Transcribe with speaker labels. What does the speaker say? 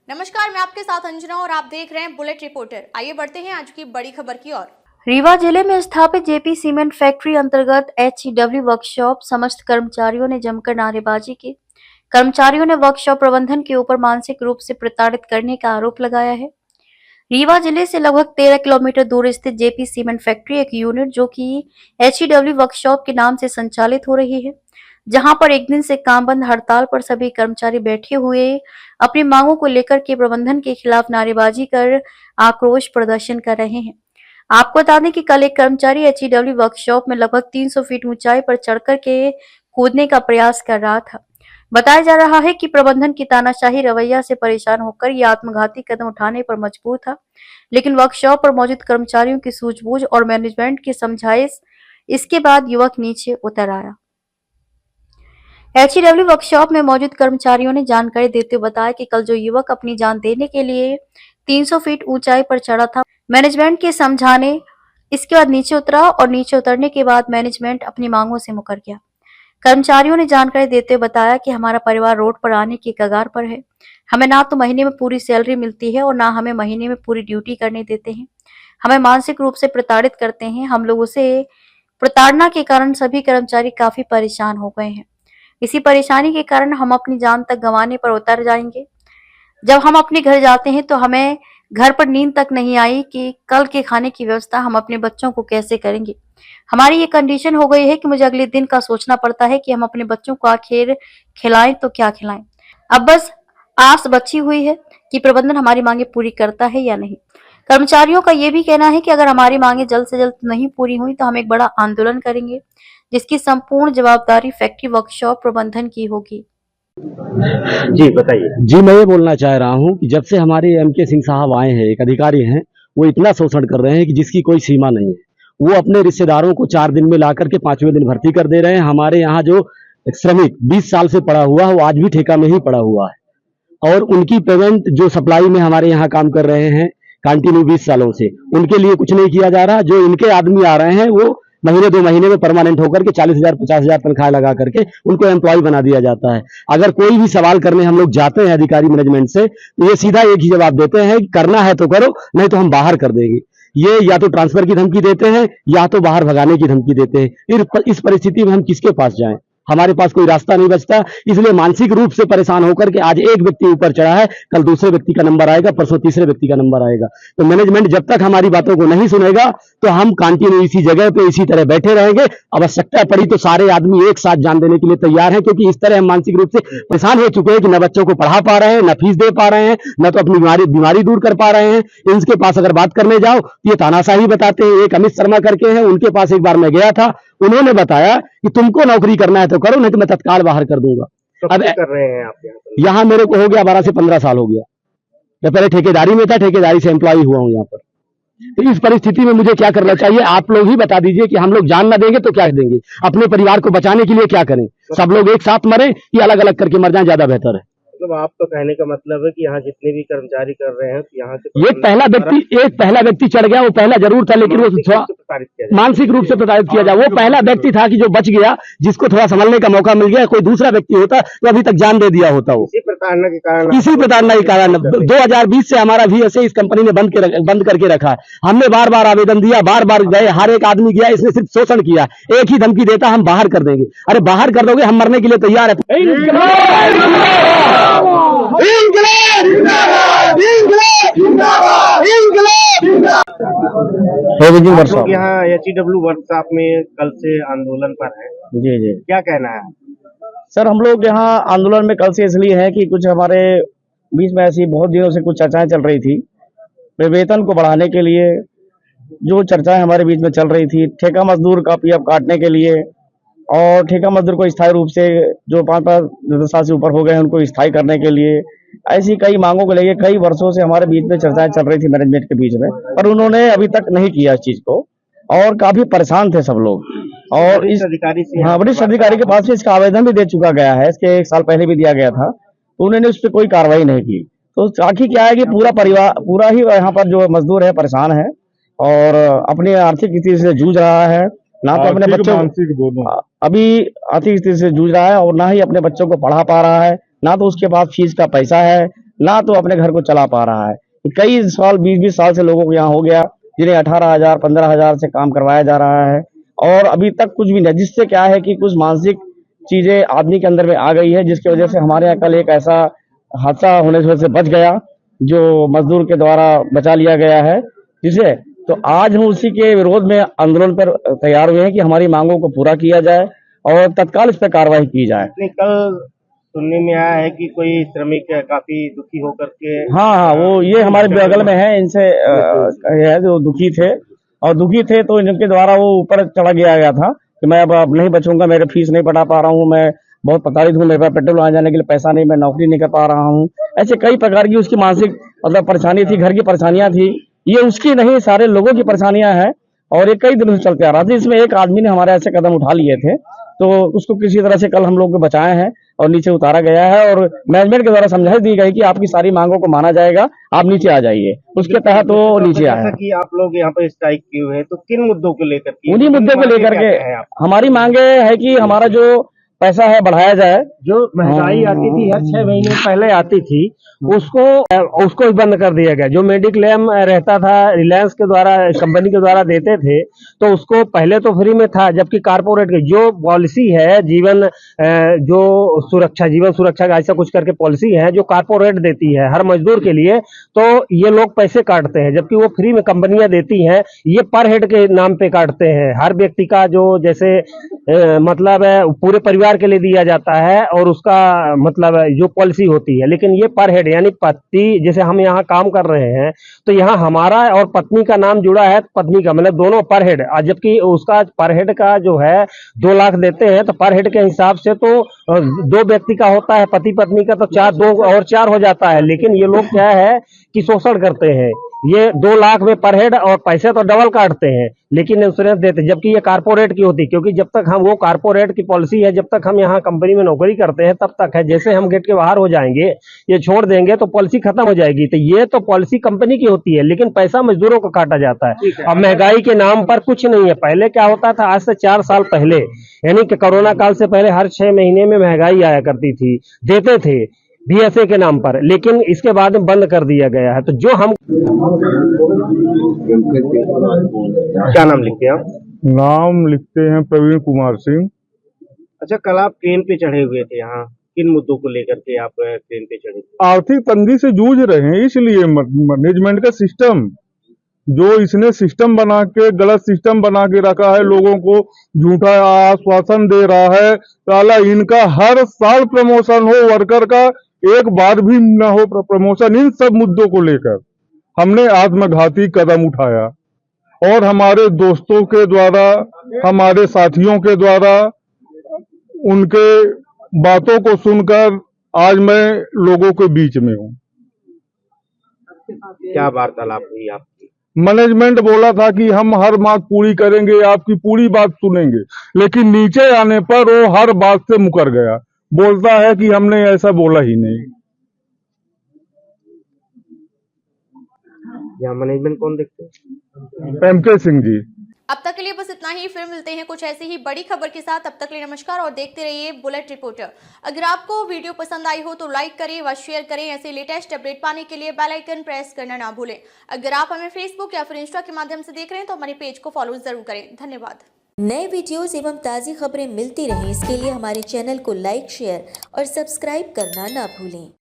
Speaker 1: नमस्कार, मैं आपके साथ अंजना और आप देख रहे हैं बुलेट रिपोर्टर। आइए बढ़ते हैं आज की बड़ी खबर की ओर।
Speaker 2: रीवा जिले में स्थापित जेपी सीमेंट फैक्ट्री अंतर्गत HEW वर्कशॉप समस्त कर्मचारियों ने जमकर नारेबाजी की। कर्मचारियों ने वर्कशॉप प्रबंधन के ऊपर मानसिक रूप से प्रताड़ित करने का आरोप लगाया है। रीवा जिले से लगभग 13 किलोमीटर दूर स्थित जेपी सीमेंट फैक्ट्री एक यूनिट जो कि HEW वर्कशॉप के नाम से संचालित हो रही है, जहां पर एक दिन से काम बंद हड़ताल पर सभी कर्मचारी बैठे हुए अपनी मांगों को लेकर के प्रबंधन के खिलाफ नारेबाजी कर आक्रोश प्रदर्शन कर रहे हैं। आपको बता दें कि कल एक कर्मचारी HEW वर्कशॉप में लगभग 300 फीट ऊंचाई पर चढ़कर के कूदने का प्रयास कर रहा था। बताया जा रहा है कि प्रबंधन की तानाशाही रवैया से परेशान होकर यह आत्मघाती कदम उठाने पर मजबूर था, लेकिन वर्कशॉप पर मौजूद कर्मचारियों की सूझबूझ और मैनेजमेंट की समझाइश इसके बाद युवक नीचे उतर आया। HEW वर्कशॉप में मौजूद कर्मचारियों ने जानकारी देते हुए बताया कि कल जो युवक अपनी जान देने के लिए 300 फीट ऊंचाई पर चढ़ा था, मैनेजमेंट के समझाने इसके बाद नीचे उतरा और नीचे उतरने के बाद मैनेजमेंट अपनी मांगों से मुकर गया। कर्मचारियों ने जानकारी देते हुए बताया कि हमारा परिवार रोड पर आने की कगार पर है। हमें ना तो महीने में पूरी सैलरी मिलती है और ना हमें महीने में पूरी ड्यूटी करने देते हैं। हमें मानसिक रूप से प्रताड़ित करते हैं। हम लोगों से प्रताड़ना के कारण सभी कर्मचारी काफी परेशान हो गए हैं। इसी परेशानी के कारण हम अपनी जान तक गंवाने पर उतर जाएंगे। जब हम अपने घर जाते हैं तो हमें घर पर नींद तक नहीं आई कि कल के खाने की व्यवस्था हम अपने बच्चों को कैसे करेंगे। हमारी ये कंडीशन हो गई है कि मुझे अगले दिन का सोचना पड़ता है कि हम अपने बच्चों को आखिर खिलाएं तो क्या खिलाएं। अब बस आस बची हुई है कि प्रबंधन हमारी मांगे पूरी करता है या नहीं। कर्मचारियों का ये भी कहना है कि अगर हमारी मांगे जल्द से जल्द नहीं पूरी हुई तो हम एक बड़ा आंदोलन करेंगे, जिसकी संपूर्ण जवाबदारी फैक्ट्री वर्कशॉप प्रबंधन की होगी।
Speaker 3: जी बताइए।
Speaker 4: जी, मैं ये बोलना चाह रहा हूँ कि जब से हमारे MK सिंह साहब आए हैं, एक अधिकारी हैं, वो इतना शोषण कर रहे हैं कि जिसकी कोई सीमा नहीं है। वो अपने रिश्तेदारों को 4 दिन में ला करके 5वें दिन भर्ती कर दे रहे हैं। हमारे यहाँ जो एक श्रमिक 20 साल से पड़ा हुआ है, वो आज भी ठेका में ही पड़ा हुआ है और उनकी पेमेंट जो सप्लाई में हमारे यहाँ काम कर रहे हैं कंटिन्यू 20 सालों से, उनके लिए कुछ नहीं किया जा रहा। जो इनके आदमी आ रहे हैं वो महीने 2 महीने में परमानेंट होकर के 40,000 50,000 तनख्वाह लगा करके उनको एम्प्लॉय बना दिया जाता है। अगर कोई भी सवाल करने हम लोग जाते हैं अधिकारी मैनेजमेंट से तो ये सीधा एक ही जवाब देते हैं कि करना है तो करो, नहीं तो हम बाहर कर देंगे। ये या तो ट्रांसफर की धमकी देते हैं या तो बाहर भगाने की धमकी देते हैं। इस परिस्थिति में हम किसके पास जाएं? हमारे पास कोई रास्ता नहीं बचता। इसलिए मानसिक रूप से परेशान होकर के आज एक व्यक्ति ऊपर चढ़ा है, कल दूसरे व्यक्ति का नंबर आएगा, परसों तीसरे व्यक्ति का नंबर आएगा। तो मैनेजमेंट जब तक हमारी बातों को नहीं सुनेगा तो हम कंटिन्यू इसी जगह पे इसी तरह बैठे रहेंगे। आवश्यकता पड़ी तो सारे आदमी एक साथ जान देने के लिए तैयार हैं, क्योंकि इस तरह हम मानसिक रूप से परेशान हो चुके हैं कि न बच्चों को पढ़ा पा रहे हैं, न फीस दे पा रहे हैं, न तो अपनी बीमारी दूर कर पा रहे हैं। इनके पास अगर बात करने जाओ तो ये तानाशाही बताते हैं। एक अमित शर्मा करके हैं, उनके पास एक बार मैं गया था, उन्होंने बताया कि तुमको नौकरी करना है तो करो, नहीं तो मैं तत्काल बाहर कर दूंगा।
Speaker 3: तो अब कर रहे हैं आप
Speaker 4: यहाँ मेरे को हो गया 12 से 15 साल हो गया। मैं पहले ठेकेदारी में था, ठेकेदारी से एम्प्लॉय हुआ हूँ यहाँ पर। तो इस परिस्थिति में मुझे क्या करना चाहिए? आप लोग ही बता दीजिए कि हम लोग जान ना देंगे तो क्या देंगे? अपने परिवार को बचाने के लिए क्या करें? सब लोग एक साथ मरे कि अलग अलग करके मर जाए, ज्यादा बेहतर है।
Speaker 3: मतलब आप तो कहने का मतलब है कि यहाँ जितने भी कर्मचारी कर रहे हैं यहाँ से
Speaker 4: एक पहला व्यक्ति चढ़ गया, वो पहला जरूर था, लेकिन वो थोड़ा मानसिक रूप से प्रताड़ित किया जाए। वो पहला व्यक्ति था कि जो बच गया, जिसको थोड़ा संभलने का मौका मिल गया। कोई दूसरा व्यक्ति होता तो अभी तक जान दे दिया होता। वो इसी प्रताड़ना के कारण 2020 से हमारा VSA इस कंपनी ने बंद करके रखा है। हमने बार बार आवेदन दिया, बार बार गए, हर एक आदमी गया, इसने सिर्फ शोषण किया। एक ही धमकी देता, हम बाहर कर देंगे। अरे बाहर कर दोगे, हम मरने के लिए तैयार है।
Speaker 3: यहाँ HEW वर्कशॉप में कल से आंदोलन पर है।
Speaker 4: जी जी,
Speaker 3: क्या कहना है
Speaker 5: सर? हम लोग यहाँ आंदोलन में कल से इसलिए हैं कि कुछ हमारे बीच में ऐसी बहुत दिनों से कुछ चर्चाएं चल रही थी। वेतन को बढ़ाने के लिए जो चर्चाएं हमारे बीच में चल रही थी, ठेका मजदूर का PF काटने के लिए और ठेका मजदूर को स्थायी रूप से जो 5 साल से ऊपर हो गए हैं उनको स्थायी करने के लिए, ऐसी कई मांगों को लेकर कई वर्षों से हमारे बीच में चर्चाएं चल रही थी मैनेजमेंट के बीच में, पर उन्होंने अभी तक नहीं किया इस चीज को और काफी परेशान थे सब लोग। और इस अधिकारी से वरिष्ठ अधिकारी के पास से इसका आवेदन भी दे चुका गया है, इसके 1 साल पहले भी दिया गया था, तो उन्होंने उस पर कोई कार्रवाई नहीं की। तो आखिर क्या है कि पूरा ही यहाँ पर जो मजदूर है परेशान है और अपनी आर्थिक स्थिति से जूझ रहा है। ना तो अपने बच्चों अभी आर्थिक स्थिति से जूझ रहा है और ना ही अपने बच्चों को पढ़ा पा रहा है, ना तो उसके पास फीस का पैसा है, ना तो अपने घर को चला पा रहा है। कई साल 20-20 साल से लोगों को यहाँ हो गया, जिन्हें 18,000 15,000 से काम करवाया जा रहा है और अभी तक कुछ भी नहीं, जिससे क्या है कि कुछ मानसिक चीजें आदमी के अंदर में आ गई है, जिसकी वजह से हमारे यहाँ कल एक ऐसा हादसा होने से बच गया जो मजदूर के द्वारा बचा लिया गया है, जिसे तो आज हम उसी के विरोध में आंदोलन पर तैयार हुए हैं कि हमारी मांगों को पूरा किया जाए और तत्काल इस पर कार्रवाई की जाए।
Speaker 3: नहीं, कल सुनने में आया है कि कोई श्रमिक काफी दुखी होकर के
Speaker 5: हाँ, वो ये हमारे बगल में है, इनसे है जो दुखी थे तो इनके द्वारा वो ऊपर चढ़ा गया था कि मैं अब नहीं बचूंगा, मेरे फीस नहीं पटा पा रहा हूँ, मैं बहुत प्रताड़ित हूँ, मेरे पास पेट्रोल आने जाने के लिए पैसा नहीं, मैं नौकरी नहीं कर पा रहा हूँ। ऐसे कई प्रकार की उसकी मानसिक मतलब परेशानी थी, घर की परेशानियां थी, ये उसकी नहीं सारे लोगों की परेशानियां हैं और ये कई दिनों से चलते आ रहा था। इसमें एक आदमी ने हमारे ऐसे कदम उठा लिए थे तो उसको किसी तरह से कल हम लोग बचाए हैं और नीचे उतारा गया है और मैनेजमेंट के द्वारा समझाई दी गई कि आपकी सारी मांगों को माना जाएगा, आप नीचे आ जाइए। उसके तहत वो नीचे आया।
Speaker 3: जैसा कि आप लोग यहाँ पर स्ट्राइक किए हुए हैं, तो किन मुद्दों को लेकर के?
Speaker 5: उन्हीं मुद्दों को लेकर के हमारी मांगे है कि हमारा जो पैसा है बढ़ाया जाए।
Speaker 6: जो महंगाई आती थी हर 6 महीने पहले आती थी, उसको भी बंद कर दिया गया। जो मेडिक्लेम रहता था रिलायंस के द्वारा, कंपनी के द्वारा देते थे, तो उसको पहले तो फ्री में था, जबकि कारपोरेट की जो पॉलिसी है जीवन सुरक्षा का ऐसा कुछ करके पॉलिसी है जो कारपोरेट देती है हर मजदूर के लिए, तो ये लोग पैसे काटते हैं, जबकि वो फ्री में कंपनियां देती हैं, ये पर हेड के नाम पे काटते हैं। हर व्यक्ति का जो जैसे मतलब पूरे परिवार के लिए दिया जाता है और उसका मतलब जो पॉलिसी होती है, लेकिन ये पर हेड यानी पति, जैसे हम यहाँ काम कर रहे हैं तो यहाँ हमारा और पत्नी का नाम जुड़ा है, पत्नी का मतलब दोनों पर हेड, जबकि उसका पर हेड का जो है 2 लाख देते हैं, तो पर हेड के हिसाब से तो 2 व्यक्ति का होता है, पति पत्नी का तो 4 हो जाता है। लेकिन ये लोग क्या है कि शोषण करते हैं, ये 2 लाख में पर हेड और पैसे तो डबल काटते हैं, लेकिन इंश्योरेंस देते, जबकि ये कारपोरेट की होती, क्योंकि जब तक हम वो कारपोरेट की पॉलिसी है, जब तक हम यहाँ कंपनी में नौकरी करते हैं तब तक है, जैसे हम गेट के बाहर हो जाएंगे, ये छोड़ देंगे तो पॉलिसी खत्म हो जाएगी। तो ये तो पॉलिसी कंपनी की होती है, लेकिन पैसा मजदूरों को काटा जाता है। अब महंगाई के नाम पर कुछ नहीं है। पहले क्या होता था, आज से 4 साल पहले, यानी कि कोरोना काल से पहले हर 6 महीने में महंगाई आया करती थी, देते थे बीएसए के नाम पर, लेकिन इसके बाद में बंद कर दिया गया है। तो जो हम
Speaker 3: क्या नाम लिखते हैं आप?
Speaker 7: नाम लिखते हैं प्रवीण कुमार सिंह।
Speaker 3: अच्छा, कल आप ट्रेन पे चढ़े हुए थे, यहाँ किन मुद्दों को लेकर के आप ट्रेन पे चढ़े थे?
Speaker 7: आर्थिक तंगी से जूझ रहे हैं, इसलिए मैनेजमेंट का सिस्टम जो इसने सिस्टम बना के गलत सिस्टम बना के रखा है, लोगों को झूठा आश्वासन दे रहा है। साला इनका हर साल प्रमोशन हो, वर्कर का एक बार भी न हो प्रमोशन। इन सब मुद्दों को लेकर हमने आत्मघाती कदम उठाया और हमारे दोस्तों के द्वारा, हमारे साथियों के द्वारा उनके बातों को सुनकर आज मैं लोगों के बीच में हूँ।
Speaker 3: क्या वार्तालाप हुई आपकी?
Speaker 7: मैनेजमेंट बोला था कि हम हर बात पूरी करेंगे, आपकी पूरी बात सुनेंगे, लेकिन नीचे आने पर वो हर बात से मुकर गया, बोलता है कि हमने ऐसा बोला ही नहीं।
Speaker 3: यहाँ मैनेजमेंट कौन देखते हैं?
Speaker 7: एमके सिंह जी।
Speaker 1: अब तक के लिए बस इतना ही, फिर मिलते हैं कुछ ऐसी ही बड़ी खबर के साथ। तब तक के लिए नमस्कार और देखते रहिए बुलेट रिपोर्टर। अगर आपको वीडियो पसंद आई हो तो लाइक करें व शेयर करें। ऐसे लेटेस्ट अपडेट पाने के लिए बेल आइकन प्रेस करना ना भूलें। अगर आप हमें फेसबुक या फिर इंस्टा के माध्यम से देख रहे हैं तो हमारे पेज को फॉलो जरूर करें। धन्यवाद।
Speaker 8: नए वीडियोस एवं ताज़ी खबरें मिलती रहें, इसके लिए हमारे चैनल को लाइक, शेयर और सब्सक्राइब करना ना भूलें।